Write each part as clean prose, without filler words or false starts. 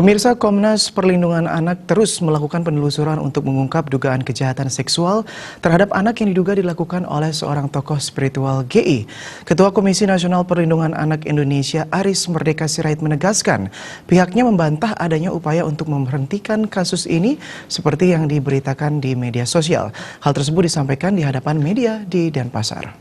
Pemirsa, Komnas Perlindungan Anak terus melakukan penelusuran untuk mengungkap dugaan kejahatan seksual terhadap anak yang diduga dilakukan oleh seorang tokoh spiritual GI. Ketua Komisi Nasional Perlindungan Anak Indonesia, Aris Merdeka Sirait menegaskan pihaknya membantah adanya upaya untuk memberhentikan kasus ini seperti yang diberitakan di media sosial. Hal tersebut disampaikan di hadapan media di Denpasar.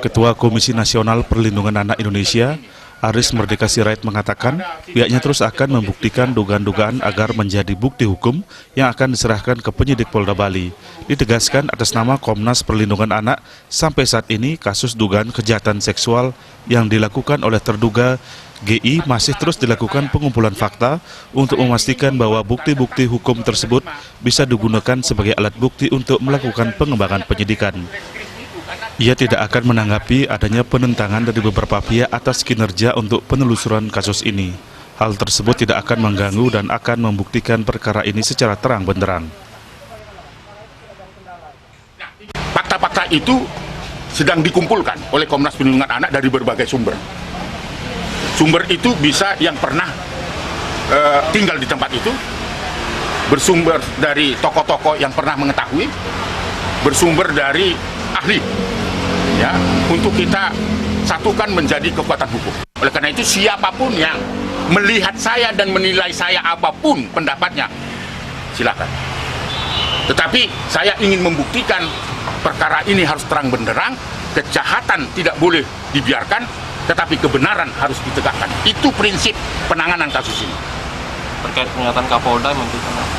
Ketua Komisi Nasional Perlindungan Anak Indonesia, Aris Merdeka Sirait mengatakan pihaknya terus akan membuktikan dugaan-dugaan agar menjadi bukti hukum yang akan diserahkan ke penyidik Polda Bali. Ditegaskan atas nama Komnas Perlindungan Anak, sampai saat ini kasus dugaan kejahatan seksual yang dilakukan oleh terduga GI masih terus dilakukan pengumpulan fakta untuk memastikan bahwa bukti-bukti hukum tersebut bisa digunakan sebagai alat bukti untuk melakukan pengembangan penyidikan. Ia tidak akan menanggapi adanya penentangan dari beberapa pihak atas kinerja untuk penelusuran kasus ini. Hal tersebut tidak akan mengganggu dan akan membuktikan perkara ini secara terang benderang. Fakta-fakta itu sedang dikumpulkan oleh Komnas Perlindungan Anak dari berbagai sumber. Sumber itu bisa yang pernah tinggal di tempat itu, bersumber dari tokoh-tokoh yang pernah mengetahui, bersumber dari ahli, ya, untuk kita satukan menjadi kekuatan hukum. Oleh karena itu siapapun yang melihat saya dan menilai saya apapun pendapatnya, silakan. Tetapi saya ingin membuktikan perkara ini harus terang benderang, kejahatan tidak boleh dibiarkan, tetapi kebenaran harus ditegakkan. Itu prinsip penanganan kasus ini. Terkait pernyataan Kapolda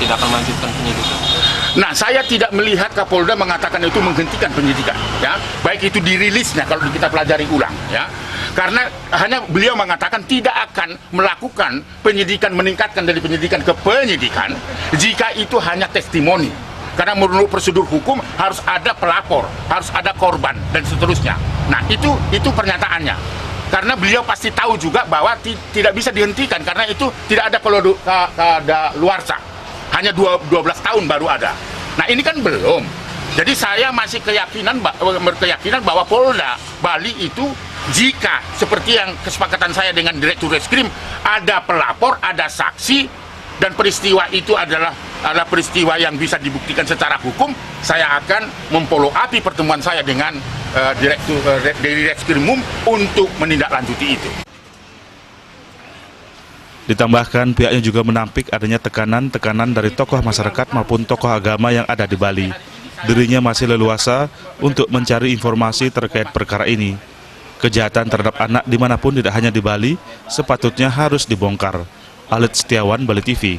tidak akan melanjutkan penyidikan. Nah, saya tidak melihat Kapolda mengatakan itu menghentikan penyidikan, ya. Baik itu dirilisnya kalau kita pelajari ulang, ya. Karena hanya beliau mengatakan tidak akan melakukan penyidikan, meningkatkan dari penyidikan ke penyidikan jika itu hanya testimoni. Karena menurut prosedur hukum harus ada pelapor, harus ada korban dan seterusnya. Nah, itu pernyataannya. Karena beliau pasti tahu juga bahwa tidak bisa dihentikan karena itu tidak ada kadaluarsa. Hanya 12 tahun baru ada. Nah, ini kan belum. Jadi saya masih berkeyakinan bahwa Polda Bali itu jika seperti yang kesepakatan saya dengan Direktur Reskrim ada pelapor, ada saksi dan peristiwa itu adalah peristiwa yang bisa dibuktikan secara hukum, saya akan memfollow up pertemuan saya dengan Direktur dari Reskrimum untuk menindaklanjuti itu. Ditambahkan pihaknya juga menampik adanya tekanan dari tokoh masyarakat maupun tokoh agama yang ada di Bali. Dirinya masih leluasa untuk mencari informasi terkait perkara ini. Kejahatan terhadap anak dimanapun tidak hanya di Bali sepatutnya harus dibongkar. Alit Setiawan, Bali TV.